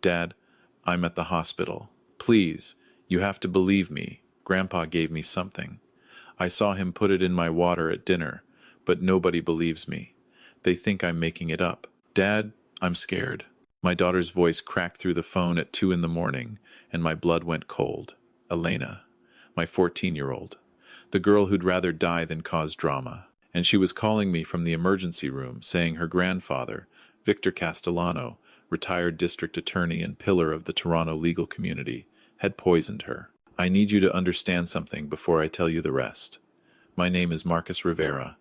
Dad, I'm at the hospital. Please, you have to believe me. Grandpa gave me something. I saw him put it in my water at dinner, but nobody believes me. They think I'm making it up. Dad, I'm scared. My daughter's voice cracked through the phone at 2 in the morning, and my blood went cold. Elena, my 14-year-old. The girl who'd rather die than cause drama. And she was calling me from the emergency room, saying her grandfather, Victor Castellano, retired district attorney and pillar of the Toronto legal community, had poisoned her. I need you to understand something before I tell you the rest. My name is Marcus Rivera.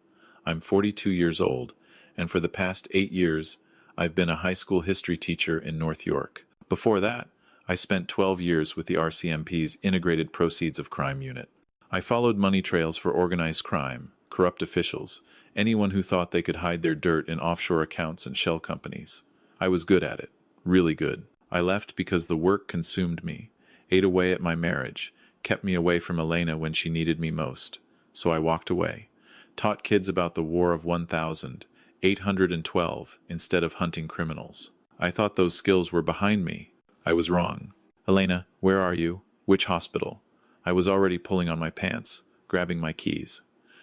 I'm 42 years old, and for the past 8 years, I've been a high school history teacher in North York. Before that, I spent 12 years with the RCMP's Integrated Proceeds of Crime Unit. I followed money trails for organized crime, corrupt officials, anyone who thought they could hide their dirt in offshore accounts and shell companies. I was good at it, really good. I left because the work consumed me, ate away at my marriage, kept me away from Elena when she needed me most. So I walked away, taught kids about the War of 1812 instead of hunting criminals. I thought those skills were behind me. I was wrong. Elena, where are you? Which hospital? I was already pulling on my pants, grabbing my keys.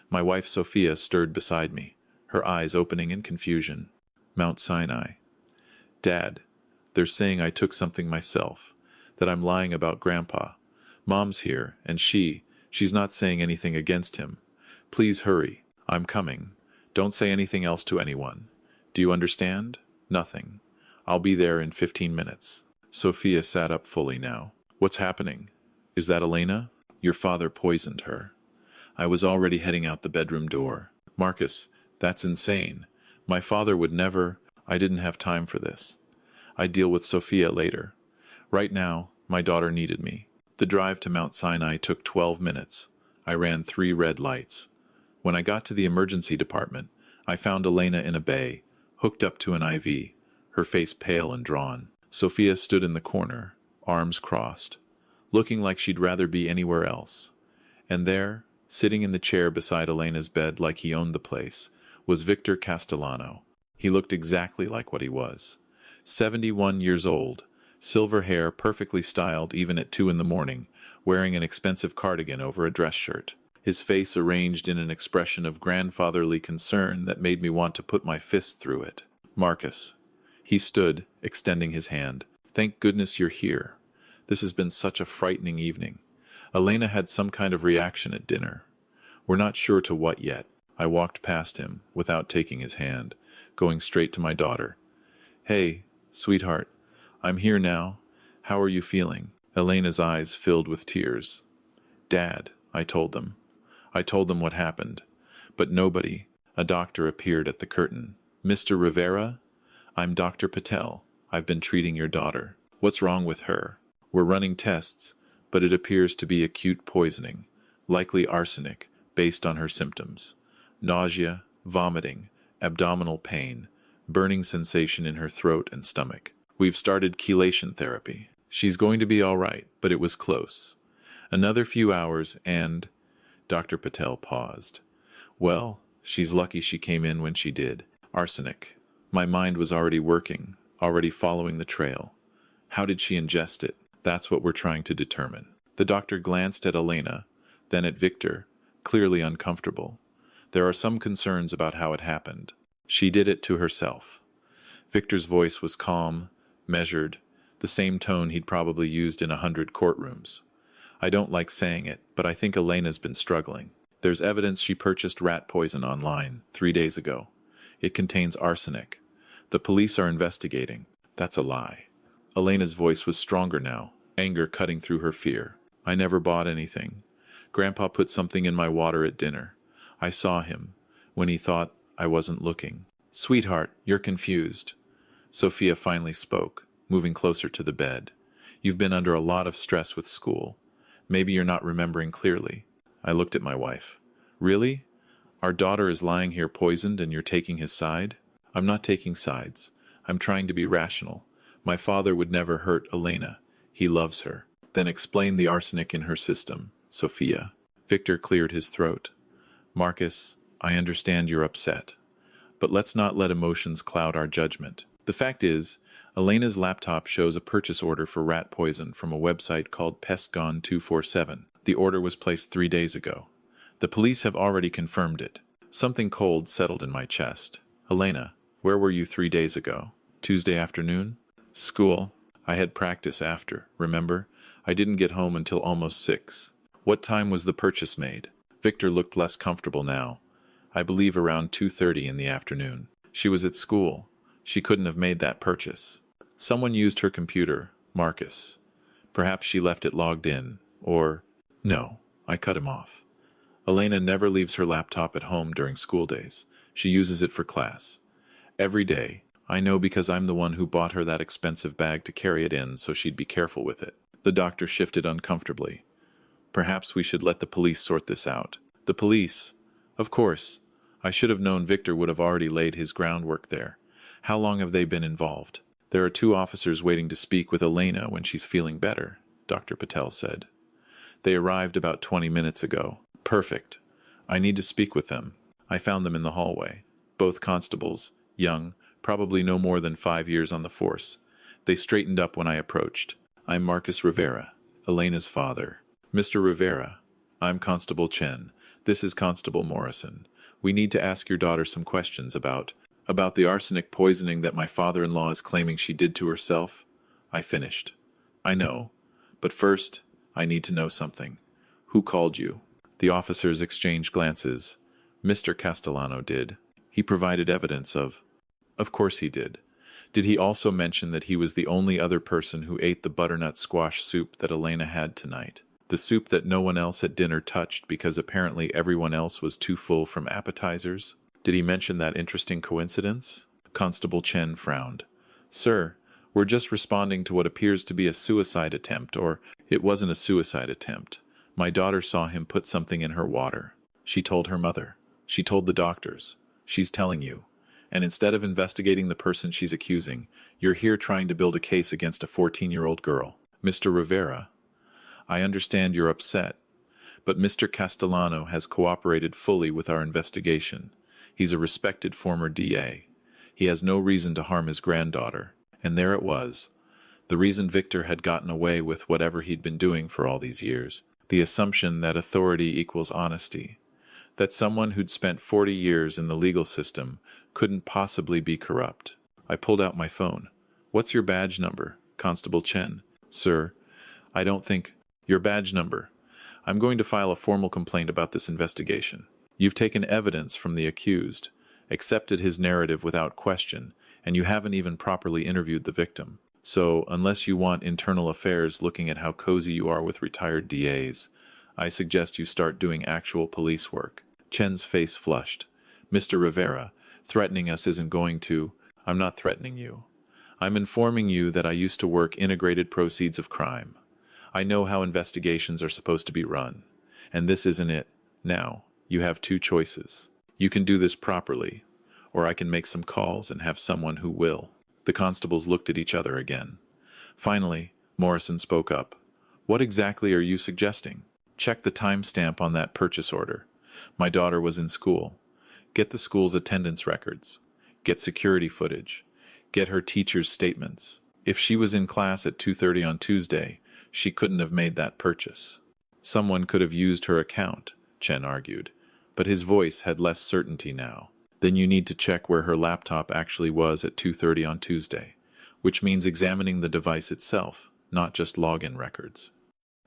My wife Sophia stirred beside me, her eyes opening in confusion. Mount Sinai. Dad, they're saying I took something myself, that I'm lying about Grandpa. Mom's here, and she's not saying anything against him. Please hurry. I'm coming. Don't say anything else to anyone. Do you understand? Nothing. I'll be there in 15 minutes. Sophia sat up fully now. What's happening? Is that Elena? Your father poisoned her. I was already heading out the bedroom door. Marcus, that's insane. My father would never. I didn't have time for this. I'd deal with Sophia later. Right now, my daughter needed me. The drive to Mount Sinai took 12 minutes. I ran 3 red lights. When I got to the emergency department, I found Elena in a bay, hooked up to an IV, her face pale and drawn. Sophia stood in the corner, arms crossed, looking like she'd rather be anywhere else. And there, sitting in the chair beside Elena's bed like he owned the place, was Victor Castellano. He looked exactly like what he was. 71 years old, silver hair perfectly styled even at 2 in the morning, wearing an expensive cardigan over a dress shirt. His face arranged in an expression of grandfatherly concern that made me want to put my fist through it. Marcus. He stood, extending his hand. Thank goodness you're here. This has been such a frightening evening. Elena had some kind of reaction at dinner. We're not sure to what yet. I walked past him, without taking his hand, going straight to my daughter. Hey, sweetheart, I'm here now. How are you feeling? Elena's eyes filled with tears. Dad, I told them. I told them what happened. But nobody. A doctor appeared at the curtain. Mr. Rivera? I'm Dr. Patel. I've been treating your daughter. What's wrong with her? We're running tests, but it appears to be acute poisoning, likely arsenic, based on her symptoms. Nausea, vomiting, abdominal pain, burning sensation in her throat and stomach. We've started chelation therapy. She's going to be all right, but it was close. Another few hours and... Dr. Patel paused. Well, she's lucky she came in when she did. Arsenic. My mind was already working, already following the trail. How did she ingest it? That's what we're trying to determine. The doctor glanced at Elena, then at Victor, clearly uncomfortable. There are some concerns about how it happened. She did it to herself. Victor's voice was calm, measured, the same tone he'd probably used in 100 courtrooms. I don't like saying it, but I think Elena's been struggling. There's evidence she purchased rat poison online 3 days ago. It contains arsenic. The police are investigating. That's a lie. Elena's voice was stronger now, anger cutting through her fear. I never bought anything. Grandpa put something in my water at dinner. I saw him, when he thought I wasn't looking. Sweetheart, you're confused. Sophia finally spoke, moving closer to the bed. You've been under a lot of stress with school. Maybe you're not remembering clearly. I looked at my wife. Really? Our daughter is lying here poisoned and you're taking his side? I'm not taking sides. I'm trying to be rational. My father would never hurt Elena. He loves her. Then explain the arsenic in her system, Sophia. Victor cleared his throat. Marcus, I understand you're upset. But let's not let emotions cloud our judgment. The fact is, Elena's laptop shows a purchase order for rat poison from a website called PestGone247. The order was placed 3 days ago. The police have already confirmed it. Something cold settled in my chest. Elena, where were you 3 days ago? Tuesday afternoon? School. I had practice after, remember? I didn't get home until almost 6. What time was the purchase made? Victor looked less comfortable now. I believe around 2:30 in the afternoon. She was at school. She couldn't have made that purchase. Someone used her computer, Marcus. Perhaps she left it logged in, or... No, I cut him off. Elena never leaves her laptop at home during school days. She uses it for class. Every day. I know because I'm the one who bought her that expensive bag to carry it in so she'd be careful with it. The doctor shifted uncomfortably. Perhaps we should let the police sort this out. The police? Of course. I should have known Victor would have already laid his groundwork there. How long have they been involved? There are 2 officers waiting to speak with Elena when she's feeling better, Dr. Patel said. They arrived about 20 minutes ago. Perfect. I need to speak with them. I found them in the hallway. Both constables, young, probably no more than 5 years on the force. They straightened up when I approached. I'm Marcus Rivera, Elena's father. Mr. Rivera, I'm Constable Chen. This is Constable Morrison. We need to ask your daughter some questions about the arsenic poisoning that my father-in-law is claiming she did to herself. I finished. I know. But first, I need to know something. Who called you? The officers exchanged glances. Mr. Castellano did. He provided evidence of course he did. Did he also mention that he was the only other person who ate the butternut squash soup that Elena had tonight? The soup that no one else at dinner touched because apparently everyone else was too full from appetizers? Did he mention that interesting coincidence? Constable Chen frowned. Sir, we're just responding to what appears to be a suicide attempt, or it wasn't a suicide attempt. My daughter saw him put something in her water. She told her mother. She told the doctors. She's telling you. And instead of investigating the person she's accusing, you're here trying to build a case against a 14-year-old girl. Mr. Rivera, I understand you're upset, but Mr. Castellano has cooperated fully with our investigation. He's a respected former DA. He has no reason to harm his granddaughter. And there it was. The reason Victor had gotten away with whatever he'd been doing for all these years. The assumption that authority equals honesty. That someone who'd spent 40 years in the legal system couldn't possibly be corrupt. I pulled out my phone. What's your badge number, Constable Chen? Sir, I don't think... Your badge number. I'm going to file a formal complaint about this investigation. You've taken evidence from the accused, accepted his narrative without question, and you haven't even properly interviewed the victim. So, unless you want internal affairs looking at how cozy you are with retired DAs, I suggest you start doing actual police work. Chen's face flushed. Mr. Rivera, threatening us isn't going to... I'm not threatening you. I'm informing you that I used to work integrated proceeds of crime. I know how investigations are supposed to be run. And this isn't it. Now, you have 2 choices. You can do this properly, or I can make some calls and have someone who will. The constables looked at each other again. Finally, Morrison spoke up. What exactly are you suggesting? Check the timestamp on that purchase order. My daughter was in school. Get the school's attendance records. Get security footage. Get her teacher's statements. If she was in class at 2:30 on Tuesday, she couldn't have made that purchase. Someone could have used her account, Chen argued, but his voice had less certainty now. Then you need to check where her laptop actually was at 2:30 on Tuesday, which means examining the device itself, not just login records.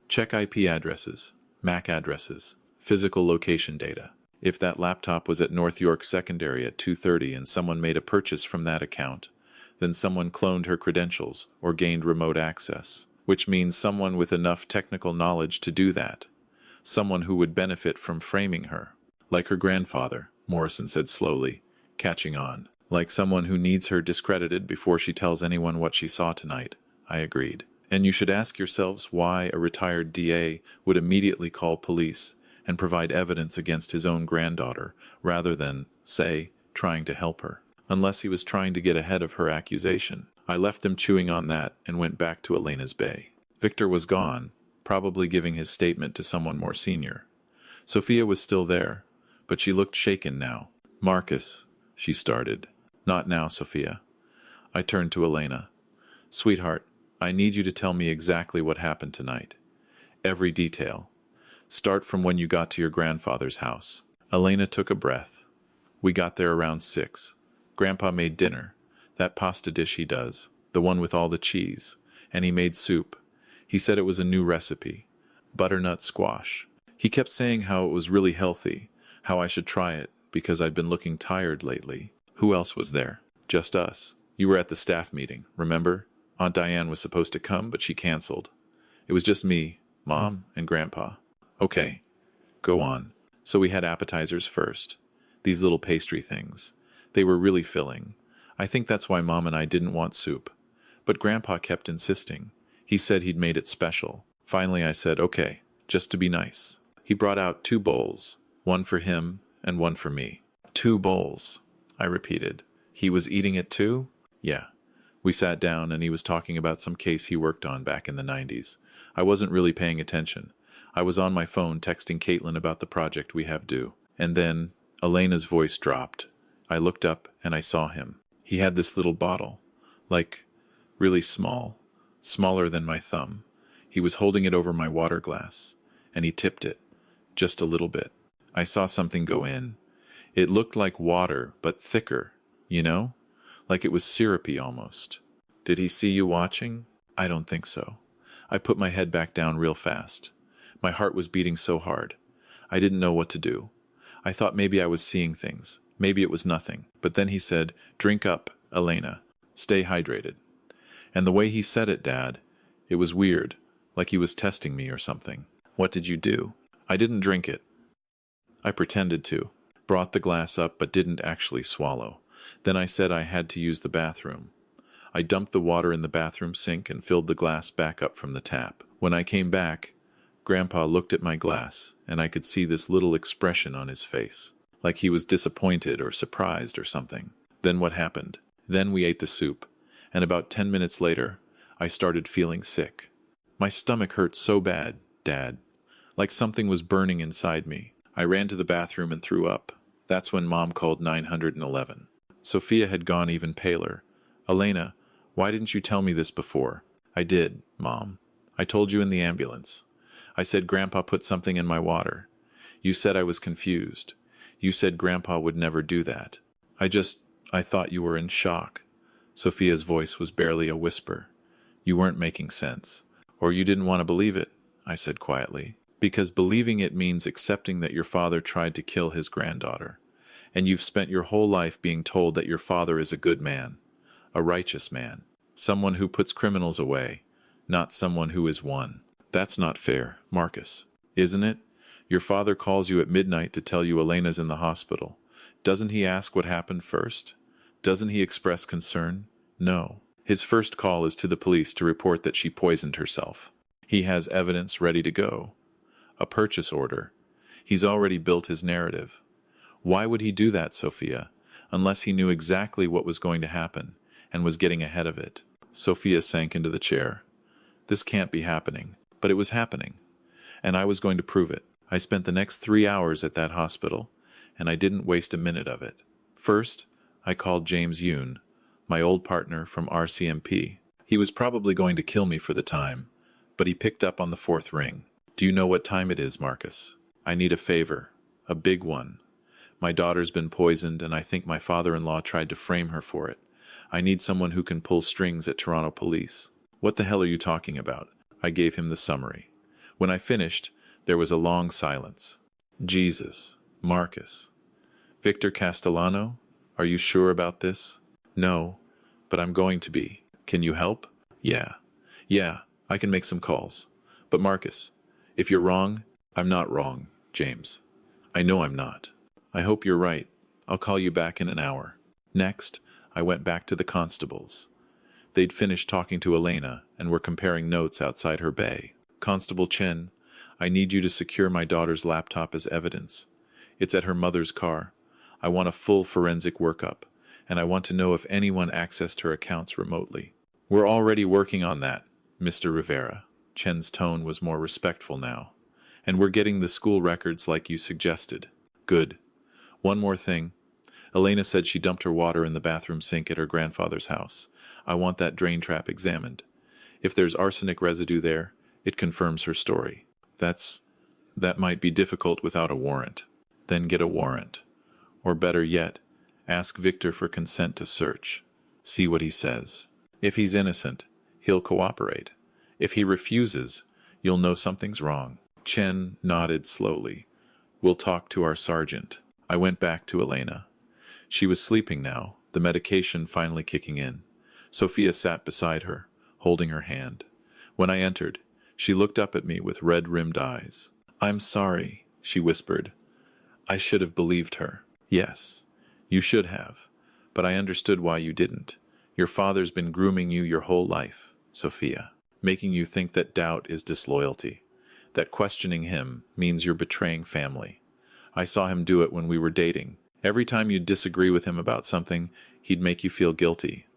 Check IP addresses, MAC addresses, physical location data. If that laptop was at North York Secondary at 2:30 and someone made a purchase from that account, then someone cloned her credentials or gained remote access, which means someone with enough technical knowledge to do that. Someone who would benefit from framing her. Like her grandfather, Morrison said slowly, catching on. Like someone who needs her discredited before she tells anyone what she saw tonight. I agreed. And you should ask yourselves why a retired DA would immediately call police and provide evidence against his own granddaughter, rather than, say, trying to help her. Unless he was trying to get ahead of her accusation. I left them chewing on that and went back to Elena's bay. Victor was gone, probably giving his statement to someone more senior. Sophia was still there, but she looked shaken now. Marcus, she started. Not now, Sophia. I turned to Elena. Sweetheart, I need you to tell me exactly what happened tonight. Every detail. Start from when you got to your grandfather's house. Elena took a breath. We got there around 6. Grandpa made dinner. That pasta dish he does. The one with all the cheese. And he made soup. He said it was a new recipe. Butternut squash. He kept saying how it was really healthy. How I should try it, because I'd been looking tired lately. Who else was there? Just us. You were at the staff meeting, remember? Aunt Diane was supposed to come, but she canceled. It was just me, Mom, and Grandpa. Okay, go on. So we had appetizers first. These little pastry things. They were really filling. I think that's why Mom and I didn't want soup. But Grandpa kept insisting. He said he'd made it special. Finally I said, okay, just to be nice. He brought out 2 bowls, one for him and one for me. 2 bowls, I repeated. He was eating it too? Yeah. We sat down and he was talking about some case he worked on back in the 90s. I wasn't really paying attention. I was on my phone texting Caitlin about the project we have due. And then Elena's voice dropped. I looked up and I saw him. He had this little bottle, like really small, smaller than my thumb. He was holding it over my water glass, and he tipped it, just a little bit. I saw something go in. It looked like water, but thicker, you know? Like it was syrupy almost. Did he see you watching? I don't think so. I put my head back down real fast. My heart was beating so hard. I didn't know what to do. I thought maybe I was seeing things. Maybe it was nothing. But then he said, drink up, Elena. Stay hydrated. And the way he said it, Dad, it was weird, like he was testing me or something. What did you do? I didn't drink it. I pretended to. Brought the glass up but didn't actually swallow. Then I said I had to use the bathroom. I dumped the water in the bathroom sink and filled the glass back up from the tap. When I came back, Grandpa looked at my glass, and I could see this little expression on his face, like he was disappointed or surprised or something. Then what happened? Then we ate the soup, and about 10 minutes later, I started feeling sick. My stomach hurt so bad, Dad, like something was burning inside me. I ran to the bathroom and threw up. That's when Mom called 911. Sophia had gone even paler. Elena, why didn't you tell me this before? I did, Mom. I told you in the ambulance. I said Grandpa put something in my water. You said I was confused. You said Grandpa would never do that. I thought you were in shock. Sophia's voice was barely a whisper. You weren't making sense. Or you didn't want to believe it, I said quietly. Because believing it means accepting that your father tried to kill his granddaughter. And you've spent your whole life being told that your father is a good man, a righteous man, someone who puts criminals away, not someone who is one. That's not fair, Marcus, isn't it? Your father calls you at midnight to tell you Elena's in the hospital. Doesn't he ask what happened first? Doesn't he express concern? No. His first call is to the police to report that she poisoned herself. He has evidence ready to go. A purchase order. He's already built his narrative. Why would he do that, Sophia, unless he knew exactly what was going to happen and was getting ahead of it? Sophia sank into the chair. This can't be happening. But it was happening, and I was going to prove it. I spent the next 3 hours at that hospital, and I didn't waste a minute of it. First, I called James Yoon, my old partner from RCMP. He was probably going to kill me for the time, but he picked up on the 4th ring. Do you know what time it is, Marcus? I need a favor, a big one. My daughter's been poisoned, and I think my father-in-law tried to frame her for it. I need someone who can pull strings at Toronto Police. What the hell are you talking about? I gave him the summary. When I finished, there was a long silence. Jesus, Marcus. Victor Castellano? Are you sure about this? No, but I'm going to be. Can you help? Yeah, I can make some calls. But Marcus, if you're wrong, I'm not wrong, James. I know I'm not. I hope you're right. I'll call you back in an hour. Next, I went back to the constables. They'd finished talking to Elena and were comparing notes outside her bay. Constable Chen, I need you to secure my daughter's laptop as evidence. It's at her mother's car. I want a full forensic workup, and I want to know if anyone accessed her accounts remotely. We're already working on that, Mr. Rivera. Chen's tone was more respectful now. And we're getting the school records like you suggested. Good. One more thing. Elena said she dumped her water in the bathroom sink at her grandfather's house. I want that drain trap examined. If there's arsenic residue there, it confirms her story. That might be difficult without a warrant. Then get a warrant. Or better yet, ask Victor for consent to search. See what he says. If he's innocent, he'll cooperate. If he refuses, you'll know something's wrong. Chen nodded slowly. We'll talk to our sergeant. I went back to Elena. She was sleeping now, the medication finally kicking in. Sophia sat beside her, holding her hand. When I entered, she looked up at me with red-rimmed eyes. I'm sorry, she whispered. I should have believed her. Yes, you should have. But I understood why you didn't. Your father's been grooming you your whole life, Sophia, making you think that doubt is disloyalty, that questioning him means you're betraying family. I saw him do it when we were dating. Every time you'd disagree with him about something, he'd make you feel guilty.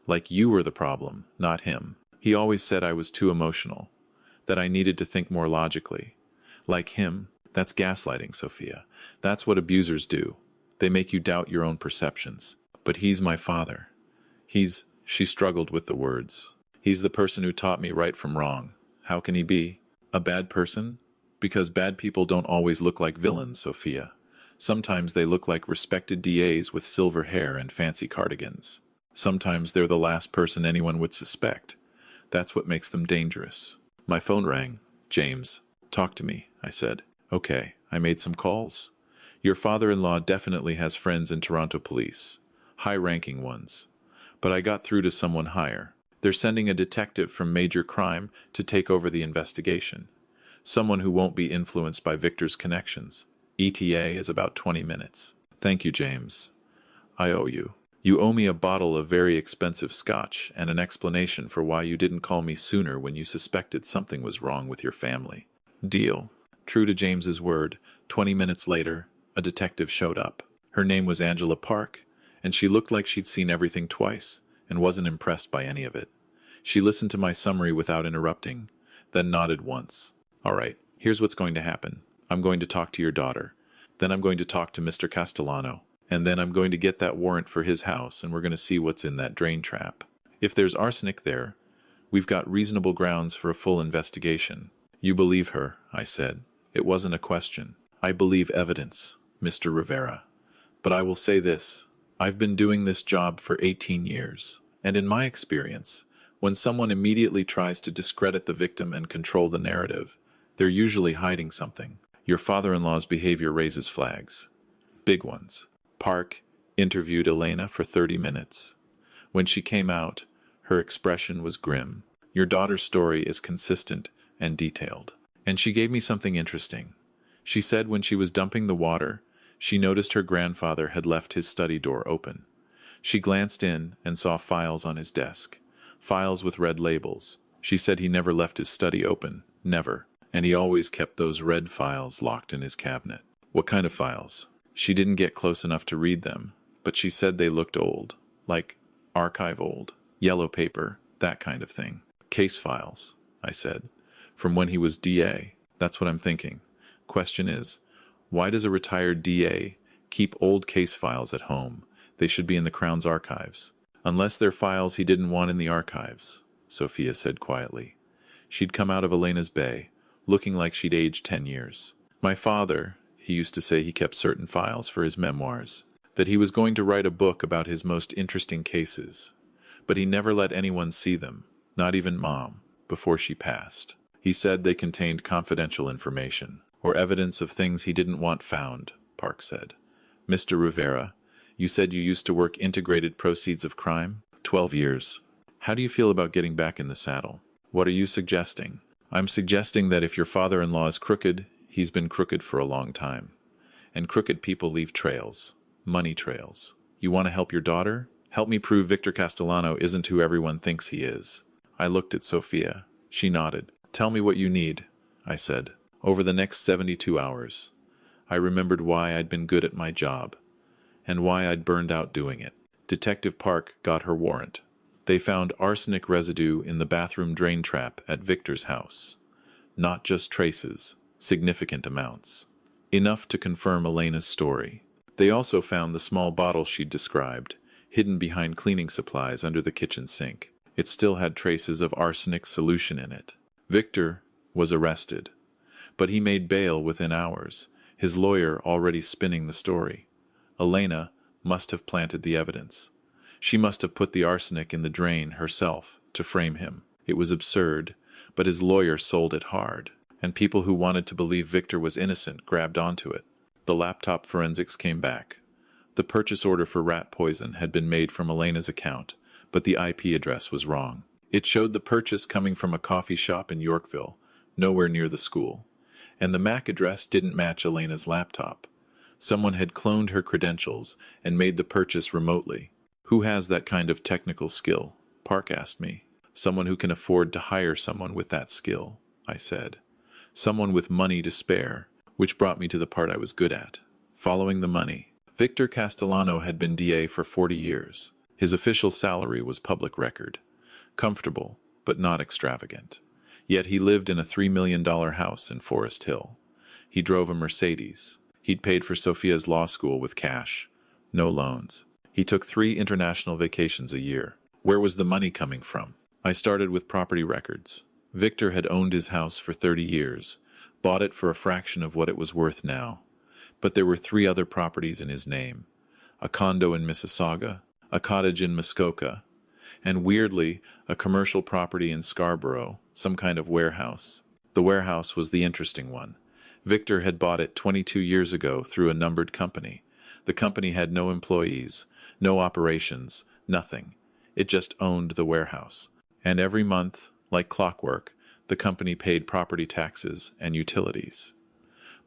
Like you were the problem, not him. He always said I was too emotional, that I needed to think more logically. Like him, that's gaslighting, Sophia. That's what abusers do. They make you doubt your own perceptions. But he's my father. She struggled with the words. He's the person who taught me right from wrong. How can he be a bad person? Because bad people don't always look like villains, Sophia. Sometimes they look like respected DAs with silver hair and fancy cardigans. Sometimes they're the last person anyone would suspect. That's what makes them dangerous. My phone rang. James, talk to me, I said. Okay, I made some calls. Your father-in-law definitely has friends in Toronto police, high-ranking ones. But I got through to someone higher. They're sending a detective from Major Crime to take over the investigation. Someone who won't be influenced by Victor's connections. ETA is about 20 minutes. Thank you, James. I owe you. You owe me a bottle of very expensive scotch and an explanation for why you didn't call me sooner when you suspected something was wrong with your family. Deal. True to James's word, 20 minutes later, a detective showed up. Her name was Angela Park, and she looked like she'd seen everything twice and wasn't impressed by any of it. She listened to my summary without interrupting, then nodded once. All right, here's what's going to happen. I'm going to talk to your daughter. Then I'm going to talk to Mr. Castellano. And then I'm going to get that warrant for his house, and we're going to see what's in that drain trap. If there's arsenic there, we've got reasonable grounds for a full investigation. You believe her, I said. It wasn't a question. I believe evidence, Mr. Rivera. But I will say this. I've been doing this job for 18 years, and in my experience, when someone immediately tries to discredit the victim and control the narrative, they're usually hiding something. Your father-in-law's behavior raises flags. Big ones. Park interviewed Elena for 30 minutes. When she came out, her expression was grim. Your daughter's story is consistent and detailed. And she gave me something interesting. She said when she was dumping the water, she noticed her grandfather had left his study door open. She glanced in and saw files on his desk, files with red labels. She said he never left his study open, never, and he always kept those red files locked in his cabinet. What kind of files? She didn't get close enough to read them, but she said they looked old, like archive old, yellow paper, that kind of thing. Case files, I said, from when he was DA. That's what I'm thinking. Question is, why does a retired DA keep old case files at home? They should be in the Crown's archives. Unless they're files he didn't want in the archives, Sophia said quietly. She'd come out of Elena's bay, looking like she'd aged 10 years. My father, he used to say he kept certain files for his memoirs, that he was going to write a book about his most interesting cases. But he never let anyone see them, not even Mom, before she passed. He said they contained confidential information, or evidence of things he didn't want found, Park said. Mr. Rivera, you said you used to work integrated proceeds of crime? 12 years. How do you feel about getting back in the saddle? What are you suggesting? I'm suggesting that if your father-in-law is crooked, he's been crooked for a long time. And crooked people leave trails. Money trails. You want to help your daughter? Help me prove Victor Castellano isn't who everyone thinks he is. I looked at Sophia. She nodded. Tell me what you need, I said. Over the next 72 hours. I remembered why I'd been good at my job, and why I'd burned out doing it. Detective Park got her warrant. They found arsenic residue in the bathroom drain trap at Victor's house. Not just traces, significant amounts. Enough to confirm Elena's story. They also found the small bottle she'd described, hidden behind cleaning supplies under the kitchen sink. It still had traces of arsenic solution in it. Victor was arrested, but he made bail within hours, his lawyer already spinning the story. Elena must have planted the evidence. She must have put the arsenic in the drain herself to frame him. It was absurd, but his lawyer sold it hard, and people who wanted to believe Victor was innocent grabbed onto it. The laptop forensics came back. The purchase order for rat poison had been made from Elena's account, but the IP address was wrong. It showed the purchase coming from a coffee shop in Yorkville, nowhere near the school. And the MAC address didn't match Elena's laptop. Someone had cloned her credentials and made the purchase remotely. Who has that kind of technical skill? Park asked me. Someone who can afford to hire someone with that skill, I said. Someone with money to spare, which brought me to the part I was good at. Following the money. Victor Castellano had been DA for 40 years. His official salary was public record. Comfortable, but not extravagant. Yet he lived in a $3 million house in Forest Hill. He drove a Mercedes. He'd paid for Sophia's law school with cash. No loans. He took 3 international vacations a year. Where was the money coming from? I started with property records. Victor had owned his house for 30 years, bought it for a fraction of what it was worth now. But there were 3 other properties in his name. A condo in Mississauga, a cottage in Muskoka, and weirdly, a commercial property in Scarborough, some kind of warehouse. The warehouse was the interesting one. Victor had bought it 22 years ago through a numbered company. The company had no employees, no operations, nothing. It just owned the warehouse. And every month, like clockwork, the company paid property taxes and utilities.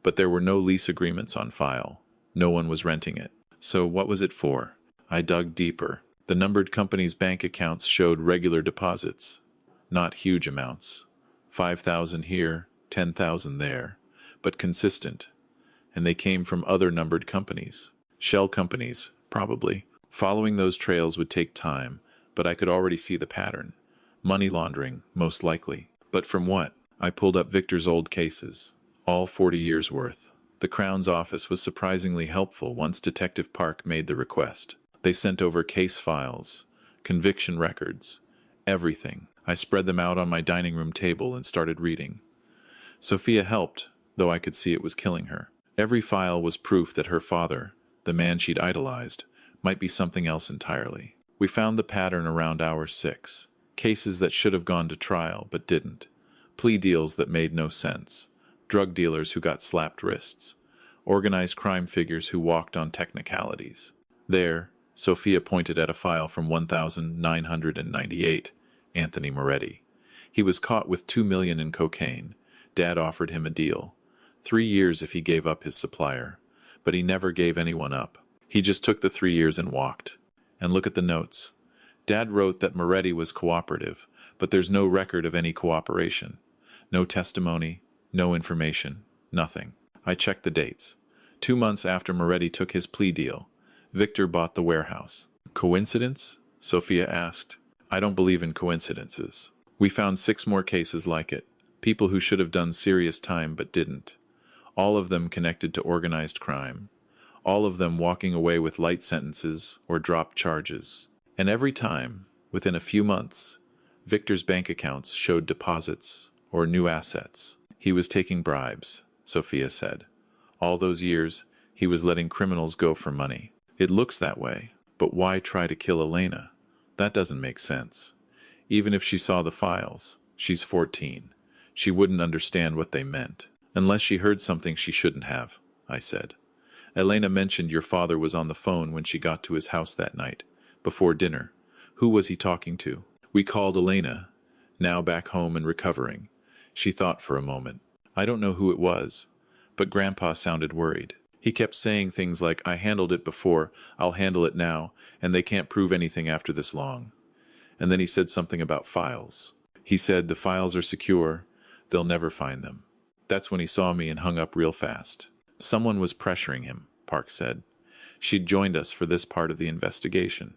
But there were no lease agreements on file. No one was renting it. So what was it for? I dug deeper. The numbered company's bank accounts showed regular deposits. Not huge amounts. 5,000 here, 10,000 there. But consistent. And they came from other numbered companies. Shell companies, probably. Following those trails would take time, but I could already see the pattern. Money laundering, most likely. But from what? I pulled up Victor's old cases. All 40 years' worth. The Crown's office was surprisingly helpful once Detective Park made the request. They sent over case files, conviction records, everything. I spread them out on my dining room table and started reading. Sophia helped, though I could see it was killing her. Every file was proof that her father, the man she'd idolized, might be something else entirely. We found the pattern around hour 6. Cases that should have gone to trial but didn't. Plea deals that made no sense. Drug dealers who got slapped wrists. Organized crime figures who walked on technicalities. There, Sophia pointed at a file from 1998, Anthony Moretti. He was caught with $2 million in cocaine. Dad offered him a deal. 3 years if he gave up his supplier. But he never gave anyone up. He just took the 3 years and walked. And look at the notes. Dad wrote that Moretti was cooperative, but there's no record of any cooperation. No testimony, no information, nothing. I checked the dates. 2 months after Moretti took his plea deal, Victor bought the warehouse. Coincidence? Sophia asked. I don't believe in coincidences. We found 6 more cases like it. People who should have done serious time but didn't. All of them connected to organized crime. All of them walking away with light sentences or dropped charges. And every time, within a few months, Victor's bank accounts showed deposits or new assets. He was taking bribes, Sophia said. All those years, he was letting criminals go for money. It looks that way, but why try to kill Elena? That doesn't make sense. Even if she saw the files, she's 14. She wouldn't understand what they meant. Unless she heard something she shouldn't have, I said. Elena mentioned your father was on the phone when she got to his house that night, before dinner. Who was he talking to? We called Elena, now back home and recovering. She thought for a moment. I don't know who it was, but Grandpa sounded worried. He kept saying things like, I handled it before, I'll handle it now, and they can't prove anything after this long. And then he said something about files. He said the files are secure, they'll never find them. That's when he saw me and hung up real fast. Someone was pressuring him, Park said. She'd joined us for this part of the investigation.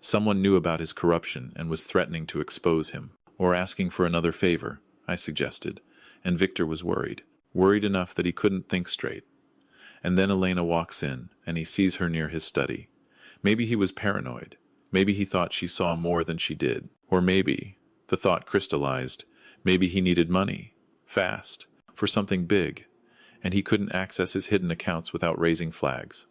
Someone knew about his corruption and was threatening to expose him, or asking for another favor, I suggested, and Victor was worried. Worried enough that he couldn't think straight. And then Elena walks in, and he sees her near his study. Maybe he was paranoid. Maybe he thought she saw more than she did. Or maybe, the thought crystallized, maybe he needed money, fast, for something big, and he couldn't access his hidden accounts without raising flags.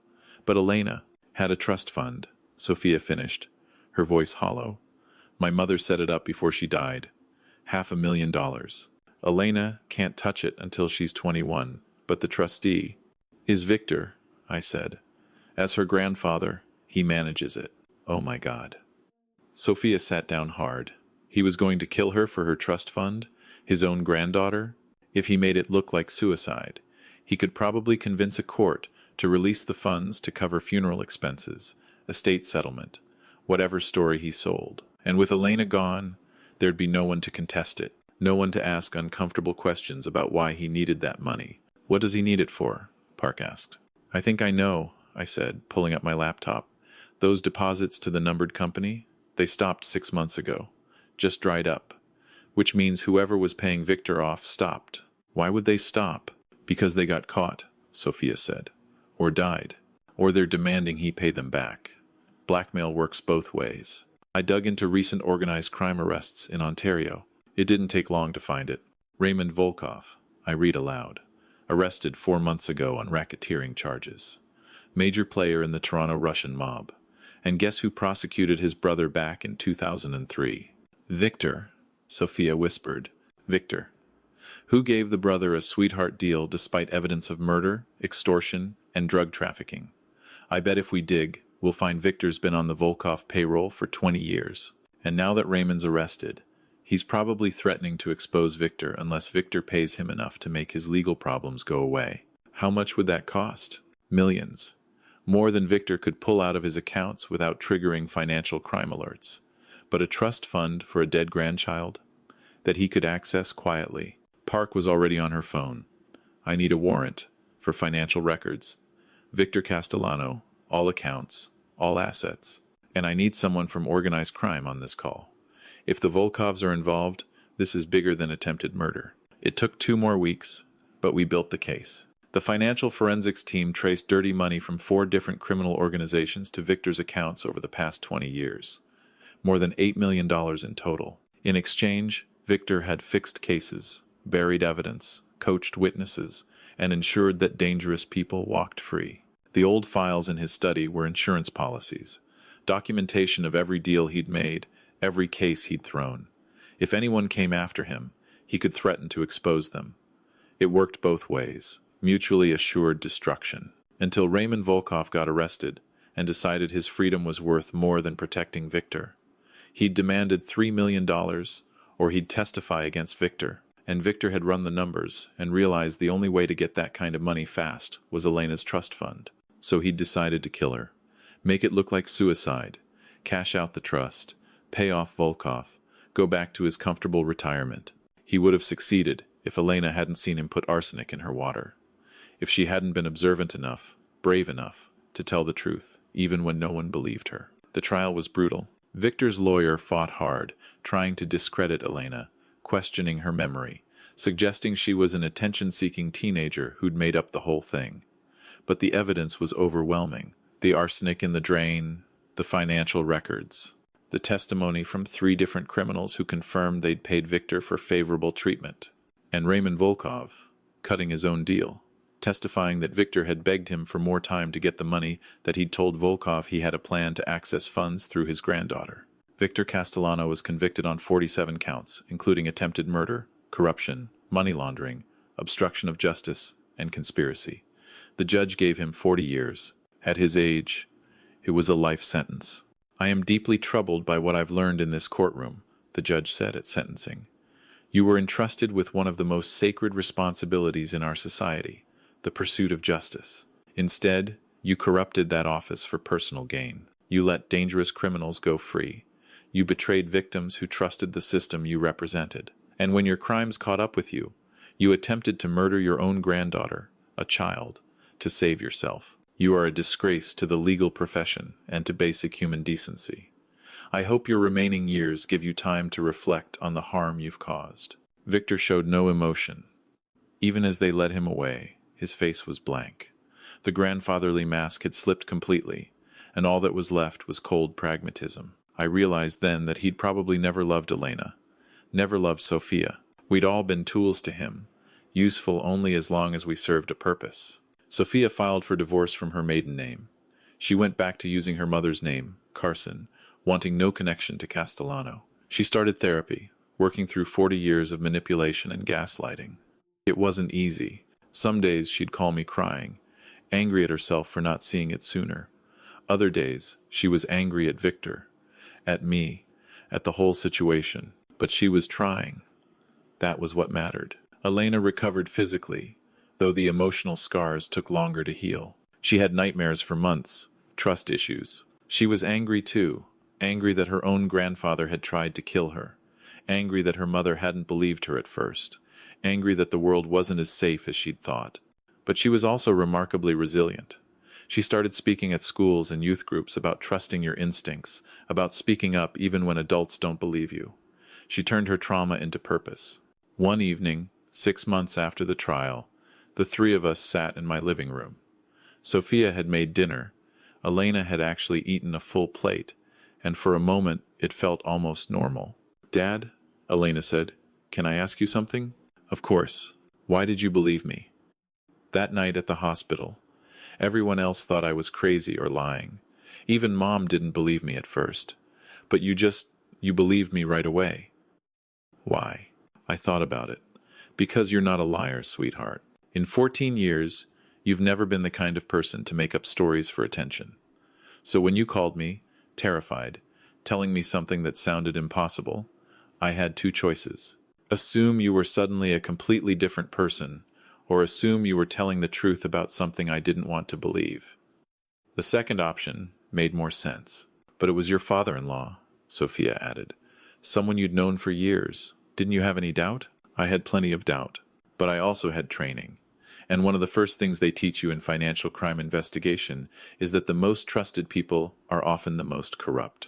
But Elena had a trust fund, Sophia finished, her voice hollow. My mother set it up before she died. $500,000. Elena can't touch it until she's 21, but the trustee is Victor, I said. As her grandfather, he manages it. Oh my God. Sophia sat down hard. He was going to kill her for her trust fund, his own granddaughter? If he made it look like suicide, he could probably convince a court to release the funds to cover funeral expenses, estate settlement, whatever story he sold. And with Elena gone, there'd be no one to contest it, no one to ask uncomfortable questions about why he needed that money. What does he need it for? Park asked. I think I know, I said, pulling up my laptop. Those deposits to the numbered company, they stopped 6 months ago. Just dried up. Which means whoever was paying Victor off stopped. Why would they stop? Because they got caught, Sophia said. Or died. Or they're demanding he pay them back. Blackmail works both ways. I dug into recent organized crime arrests in Ontario. It didn't take long to find it. Raymond Volkov, I read aloud. Arrested 4 months ago on racketeering charges. Major player in the Toronto Russian mob. And guess who prosecuted his brother back in 2003? Victor, Sophia whispered. Victor. Who gave the brother a sweetheart deal despite evidence of murder, extortion, and drug trafficking? I bet if we dig, we'll find Victor's been on the Volkov payroll for 20 years. And now that Raymond's arrested, he's probably threatening to expose Victor unless Victor pays him enough to make his legal problems go away. How much would that cost? Millions. More than Victor could pull out of his accounts without triggering financial crime alerts. But a trust fund for a dead grandchild? That he could access quietly. Park was already on her phone. I need a warrant for financial records. Victor Castellano, all accounts, all assets. And I need someone from organized crime on this call. If the Volkovs are involved, this is bigger than attempted murder. It took 2 more weeks, but we built the case. The financial forensics team traced dirty money from 4 different criminal organizations to Victor's accounts over the past 20 years. More than $8 million in total. In exchange, Victor had fixed cases, buried evidence, coached witnesses, and ensured that dangerous people walked free. The old files in his study were insurance policies, documentation of every deal he'd made, every case he'd thrown. If anyone came after him, he could threaten to expose them. It worked both ways. Mutually assured destruction, until Raymond Volkov got arrested and decided his freedom was worth more than protecting Victor. He'd demanded $3 million, or he'd testify against Victor, and Victor had run the numbers and realized the only way to get that kind of money fast was Elena's trust fund. So he'd decided to kill her, make it look like suicide, cash out the trust, pay off Volkov, go back to his comfortable retirement. He would have succeeded if Elena hadn't seen him put arsenic in her water. If she hadn't been observant enough, brave enough, to tell the truth, even when no one believed her. The trial was brutal. Victor's lawyer fought hard, trying to discredit Elena, questioning her memory, suggesting she was an attention-seeking teenager who'd made up the whole thing. But the evidence was overwhelming. The arsenic in the drain, the financial records, the testimony from 3 different criminals who confirmed they'd paid Victor for favorable treatment, and Raymond Volkov, cutting his own deal, testifying that Victor had begged him for more time to get the money, that he'd told Volkov he had a plan to access funds through his granddaughter. Victor Castellano was convicted on 47 counts, including attempted murder, corruption, money laundering, obstruction of justice, and conspiracy. The judge gave him 40 years. At his age, it was a life sentence. I am deeply troubled by what I've learned in this courtroom, the judge said at sentencing. You were entrusted with one of the most sacred responsibilities in our society, the pursuit of justice. Instead, you corrupted that office for personal gain. You let dangerous criminals go free. You betrayed victims who trusted the system you represented. And when your crimes caught up with you, you attempted to murder your own granddaughter, a child, to save yourself. You are a disgrace to the legal profession and to basic human decency. I hope your remaining years give you time to reflect on the harm you've caused. Victor showed no emotion. Even as they led him away, his face was blank. The grandfatherly mask had slipped completely, and all that was left was cold pragmatism. I realized then that he'd probably never loved Elena, never loved Sophia. We'd all been tools to him, useful only as long as we served a purpose. Sophia filed for divorce from her maiden name. She went back to using her mother's name, Carson, wanting no connection to Castellano. She started therapy, working through 40 years of manipulation and gaslighting. It wasn't easy. Some days she'd call me crying, angry at herself for not seeing it sooner. Other days, she was angry at Victor, at me, at the whole situation. But she was trying. That was what mattered. Elena recovered physically, though the emotional scars took longer to heal. She had nightmares for months, trust issues. She was angry too, angry that her own grandfather had tried to kill her, angry that her mother hadn't believed her at first, angry that the world wasn't as safe as she'd thought. But she was also remarkably resilient. She started speaking at schools and youth groups about trusting your instincts, about speaking up even when adults don't believe you. She turned her trauma into purpose. One evening, 6 months after the trial, the three of us sat in my living room. Sophia had made dinner. Elena had actually eaten a full plate, and for a moment it felt almost normal. "Dad," Elena said, "can I ask you something?" "Of course. Why did you believe me?" "That night at the hospital, everyone else thought I was crazy or lying. Even Mom didn't believe me at first. But you believed me right away." "Why?" I thought about it. "Because you're not a liar, sweetheart. In 14 years, you've never been the kind of person to make up stories for attention. So when you called me, terrified, telling me something that sounded impossible, I had two choices. Assume you were suddenly a completely different person, or assume you were telling the truth about something I didn't want to believe. The second option made more sense. But it was your father-in-law," Sophia added. "Someone you'd known for years. Didn't you have any doubt?" "I had plenty of doubt, but I also had training. And one of the first things they teach you in financial crime investigation is that the most trusted people are often the most corrupt.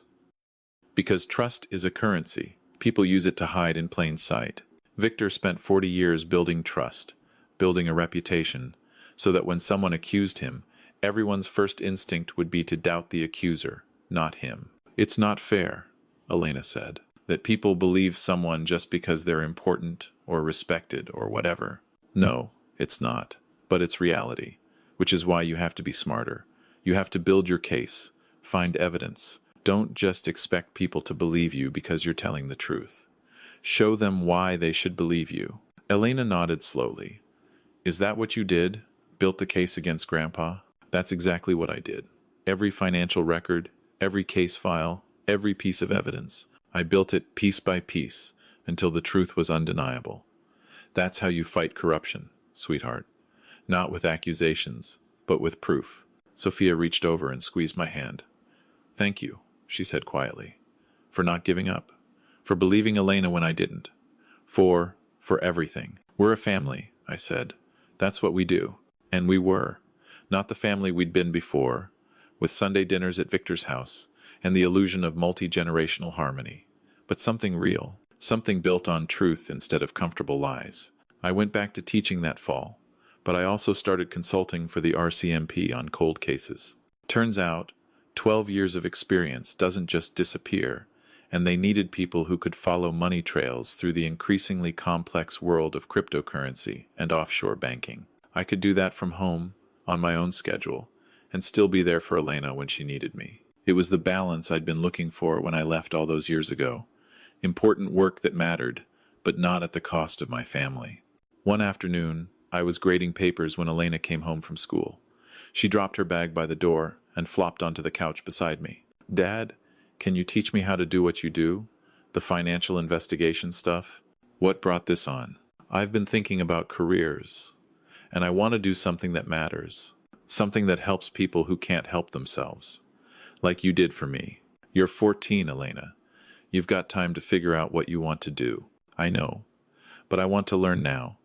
Because trust is a currency. People use it to hide in plain sight. Victor spent 40 years building trust, building a reputation, so that when someone accused him, everyone's first instinct would be to doubt the accuser, not him. It's not fair," Elena said, "that people believe someone just because they're important or respected or whatever. No, it's not. But it's reality, which is why you have to be smarter. You have to build your case, find evidence. Don't just expect people to believe you because you're telling the truth. Show them why they should believe you." Elena nodded slowly. "Is that what you did? Built the case against Grandpa?" "That's exactly what I did. Every financial record, every case file, every piece of evidence. I built it piece by piece until the truth was undeniable. That's how you fight corruption, sweetheart. Not with accusations, but with proof." Sophia reached over and squeezed my hand. "Thank you," she said quietly, "for not giving up, for believing Elena when I didn't, for everything. We're a family," I said. "That's what we do." And we were. Not the family we'd been before, with Sunday dinners at Victor's house and the illusion of multi-generational harmony, but something real, something built on truth instead of comfortable lies. I went back to teaching that fall, but I also started consulting for the RCMP on cold cases. Turns out, 12 years of experience doesn't just disappear, and they needed people who could follow money trails through the increasingly complex world of cryptocurrency and offshore banking. I could do that from home, on my own schedule, and still be there for Elena when she needed me. It was the balance I'd been looking for when I left all those years ago. Important work that mattered, but not at the cost of my family. One afternoon, I was grading papers when Elena came home from school. She dropped her bag by the door and flopped onto the couch beside me. "Dad, can you teach me how to do what you do? The financial investigation stuff?" "What brought this on?" "I've been thinking about careers, and I want to do something that matters, something that helps people who can't help themselves, like you did for me. You're 14, Elena. You've got time to figure out what you want to do. I know, but I want to learn now,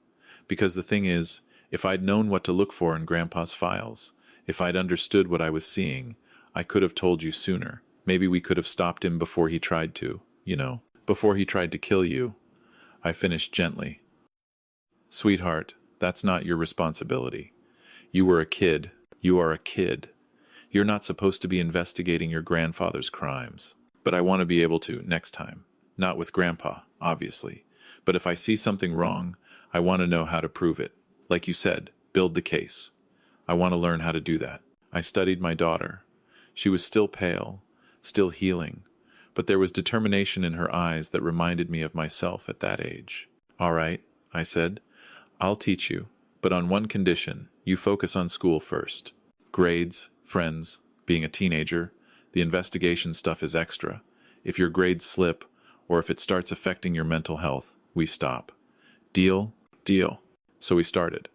because the thing is, if I'd known what to look for in Grandpa's files, if I'd understood what I was seeing, I could have told you sooner. Maybe we could have stopped him before he tried to, before he tried to kill you." I finished gently. "Sweetheart, that's not your responsibility. You were a kid. You are a kid. You're not supposed to be investigating your grandfather's crimes. But I want to be able to next time. Not with Grandpa, obviously. But if I see something wrong, I want to know how to prove it. Like you said, build the case. I want to learn how to do that. I studied my daughter. She was still pale, still healing, but there was determination in her eyes that reminded me of myself at that age. All right, I said. I'll teach you, but on one condition: you focus on school first. Grades, friends, being a teenager, the investigation stuff is extra. If your grades slip, or if it starts affecting your mental health, we stop. Deal? Deal. So we started.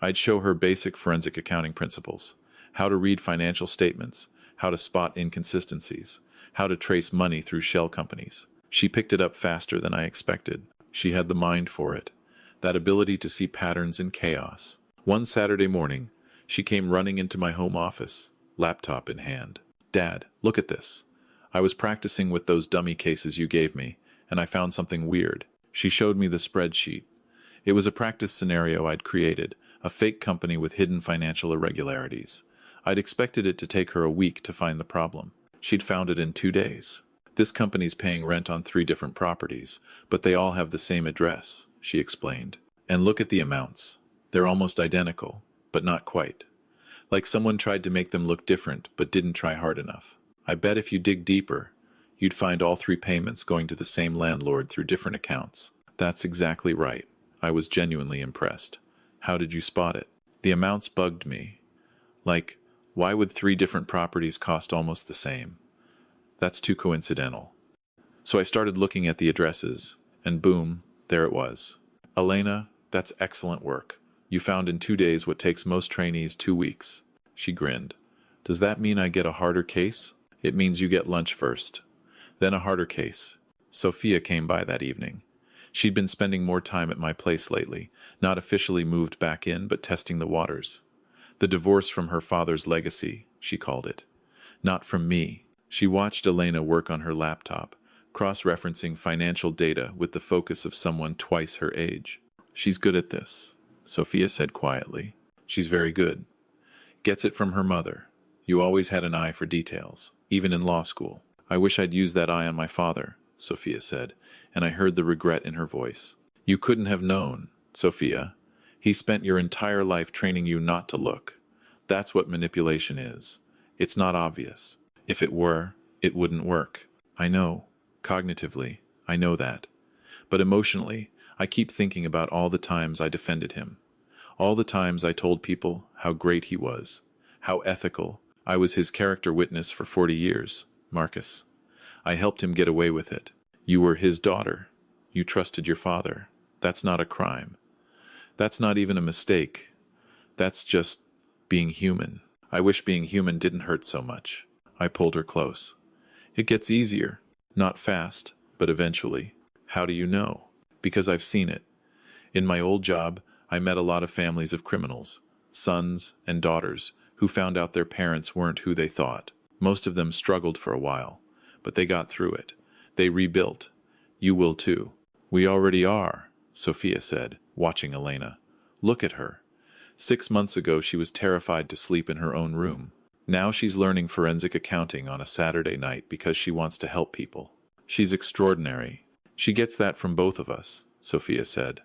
I'd show her basic forensic accounting principles: how to read financial statements, how to spot inconsistencies, how to trace money through shell companies. She picked it up faster than I expected. She had the mind for it, that ability to see patterns in chaos. One Saturday morning, she came running into my home office, laptop in hand. Dad, look at this. I was practicing with those dummy cases you gave me, and I found something weird. She showed me the spreadsheet. It was a practice scenario I'd created, a fake company with hidden financial irregularities. I'd expected it to take her a week to find the problem. She'd found it in 2 days. This company's paying rent on 3 different properties, but they all have the same address, she explained. And look at the amounts. They're almost identical, but not quite. Like someone tried to make them look different, but didn't try hard enough. I bet if you dig deeper, you'd find all 3 payments going to the same landlord through different accounts. That's exactly right. I was genuinely impressed. How did you spot it? The amounts bugged me. Like, why would 3 different properties cost almost the same? That's too coincidental. So I started looking at the addresses, and boom, there it was. Elena, that's excellent work. You found in 2 days what takes most trainees 2 weeks. She grinned. Does that mean I get a harder case? It means you get lunch first. Then a harder case. Sophia came by that evening. She'd been spending more time at my place lately, not officially moved back in, but testing the waters. The divorce from her father's legacy, she called it. Not from me. She watched Elena work on her laptop, cross-referencing financial data with the focus of someone twice her age. She's good at this, Sophia said quietly. She's very good. Gets it from her mother. You always had an eye for details, even in law school. I wish I'd used that eye on my father, Sophia said, and I heard the regret in her voice. You couldn't have known, Sophia. He spent your entire life training you not to look. That's what manipulation is. It's not obvious. If it were, it wouldn't work. I know. Cognitively, I know that. But emotionally, I keep thinking about all the times I defended him. All the times I told people how great he was, how ethical. I was his character witness for 40 years, Marcus. I helped him get away with it. You were his daughter. You trusted your father. That's not a crime. That's not even a mistake. That's just being human. I wish being human didn't hurt so much. I pulled her close. It gets easier. Not fast, but eventually. How do you know? Because I've seen it. In my old job, I met a lot of families of criminals, sons and daughters, who found out their parents weren't who they thought. Most of them struggled for a while, but they got through it. They rebuilt. You will too. We already are, Sophia said, watching Elena. Look at her. 6 months ago she was terrified to sleep in her own room. Now she's learning forensic accounting on a Saturday night because she wants to help people. She's extraordinary. She gets that from both of us, Sophia said,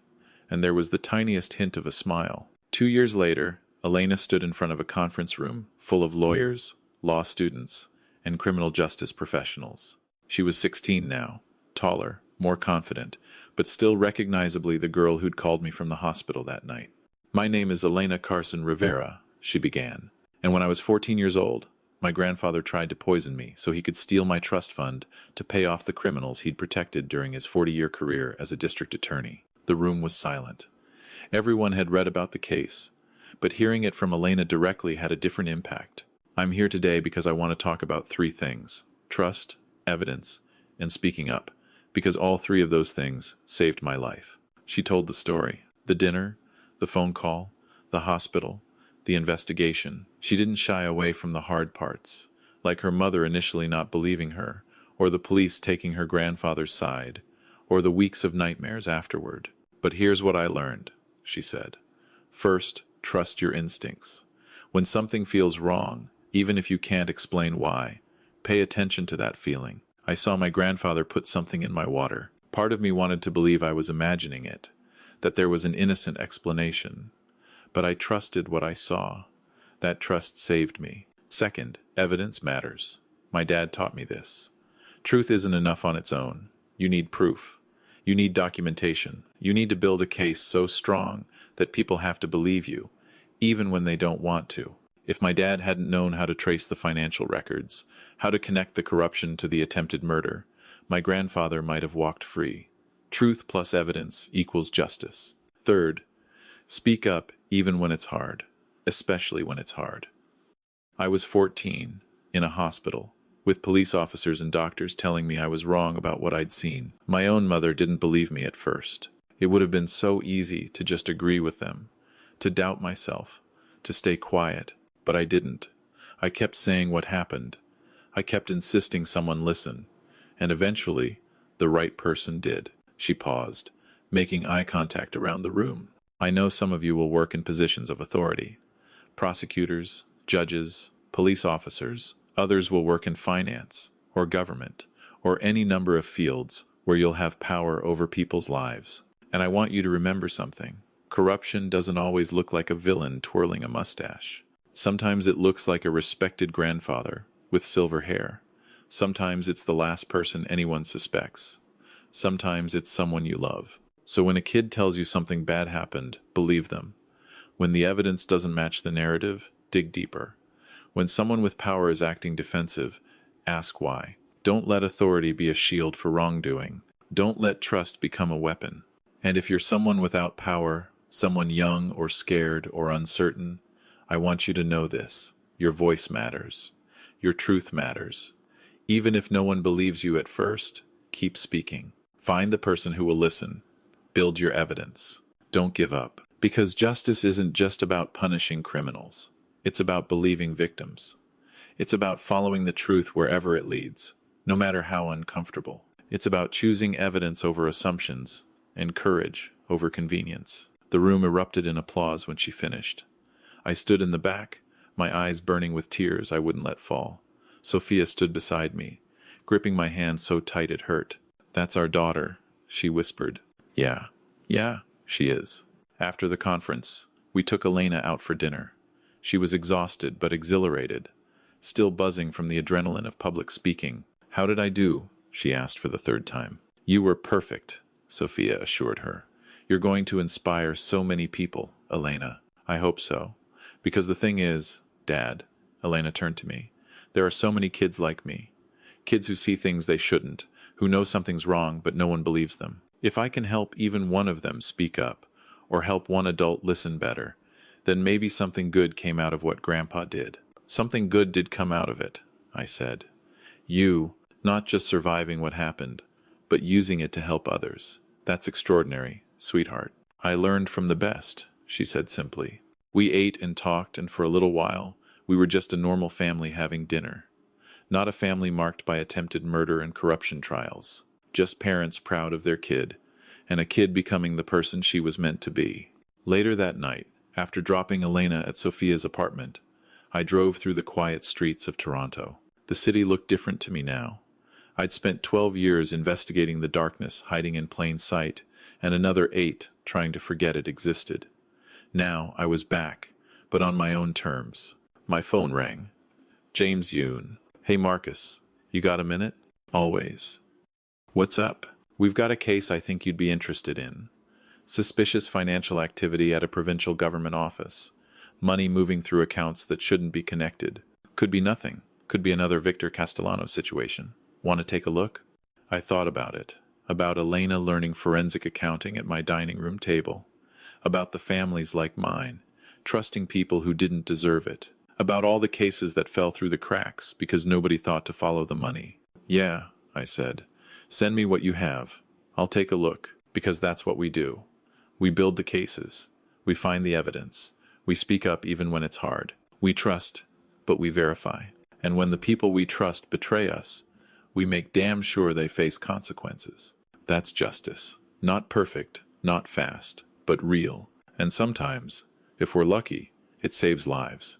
and there was the tiniest hint of a smile. 2 years later, Elena stood in front of a conference room full of lawyers, law students, and criminal justice professionals. She was 16 now, taller, more confident, but still recognizably the girl who'd called me from the hospital that night. My name is Elena Carson Rivera, she began, and when I was 14 years old, my grandfather tried to poison me so he could steal my trust fund to pay off the criminals he'd protected during his 40-year career as a district attorney. The room was silent. Everyone had read about the case, but hearing it from Elena directly had a different impact. I'm here today because I want to talk about 3 things: trust, evidence, and speaking up, because all 3 of those things saved my life. She told the story. The dinner, the phone call, the hospital, the investigation. She didn't shy away from the hard parts, like her mother initially not believing her, or the police taking her grandfather's side, or the weeks of nightmares afterward. But here's what I learned, she said. First, trust your instincts. When something feels wrong, even if you can't explain why, pay attention to that feeling. I saw my grandfather put something in my water. Part of me wanted to believe I was imagining it, that there was an innocent explanation. But I trusted what I saw. That trust saved me. Second, evidence matters. My dad taught me this. Truth isn't enough on its own. You need proof. You need documentation. You need to build a case so strong that people have to believe you, even when they don't want to. If my dad hadn't known how to trace the financial records, how to connect the corruption to the attempted murder, my grandfather might have walked free. Truth plus evidence equals justice. Third, speak up even when it's hard, especially when it's hard. I was 14, in a hospital, with police officers and doctors telling me I was wrong about what I'd seen. My own mother didn't believe me at first. It would have been so easy to just agree with them, to doubt myself, to stay quiet, but I didn't. I kept saying what happened. I kept insisting someone listen, and eventually, the right person did. She paused, making eye contact around the room. I know some of you will work in positions of authority. Prosecutors, judges, police officers. Others will work in finance, or government, or any number of fields where you'll have power over people's lives. And I want you to remember something. Corruption doesn't always look like a villain twirling a mustache. Sometimes it looks like a respected grandfather with silver hair. Sometimes it's the last person anyone suspects. Sometimes it's someone you love. So when a kid tells you something bad happened, believe them. When the evidence doesn't match the narrative, dig deeper. When someone with power is acting defensive, ask why. Don't let authority be a shield for wrongdoing. Don't let trust become a weapon. And if you're someone without power, someone young or scared or uncertain, I want you to know this. Your voice matters. Your truth matters. Even if no one believes you at first, keep speaking. Find the person who will listen. Build your evidence. Don't give up. Because justice isn't just about punishing criminals. It's about believing victims. It's about following the truth wherever it leads, no matter how uncomfortable. It's about choosing evidence over assumptions and courage over convenience. The room erupted in applause when she finished. I stood in the back, my eyes burning with tears I wouldn't let fall. Sophia stood beside me, gripping my hand so tight it hurt. "That's our daughter," she whispered. Yeah, she is." After the conference, we took Elena out for dinner. She was exhausted but exhilarated, still buzzing from the adrenaline of public speaking. "How did I do?" she asked for the third time. "You were perfect," Sophia assured her. "You're going to inspire so many people, Elena." "I hope so. Because the thing is, Dad," Elena turned to me, "there are so many kids like me. Kids who see things they shouldn't, who know something's wrong but no one believes them. If I can help even one of them speak up, or help one adult listen better, then maybe something good came out of what Grandpa did." "Something good did come out of it," I said. "You, not just surviving what happened, but using it to help others. That's extraordinary, sweetheart." "I learned from the best," she said simply. We ate and talked, and for a little while, we were just a normal family having dinner. Not a family marked by attempted murder and corruption trials. Just parents proud of their kid, and a kid becoming the person she was meant to be. Later that night, after dropping Elena at Sophia's apartment, I drove through the quiet streets of Toronto. The city looked different to me now. I'd spent 12 years investigating the darkness hiding in plain sight, and another 8 trying to forget it existed. Now I was back, but on my own terms. My phone rang. James Yoon. "Hey Marcus, you got a minute?" "Always." "What's up?" "We've got a case I think you'd be interested in. Suspicious financial activity at a provincial government office. Money moving through accounts that shouldn't be connected. Could be nothing. Could be another Victor Castellano situation. Want to take a look?" I thought about it. About Elena learning forensic accounting at my dining room table. About the families like mine, trusting people who didn't deserve it. About all the cases that fell through the cracks because nobody thought to follow the money. "Yeah," I said. "Send me what you have. I'll take a look, because that's what we do. We build the cases. We find the evidence. We speak up even when it's hard. We trust, but we verify. And when the people we trust betray us, we make damn sure they face consequences. That's justice. Not perfect, not fast, but real. And sometimes, if we're lucky, it saves lives."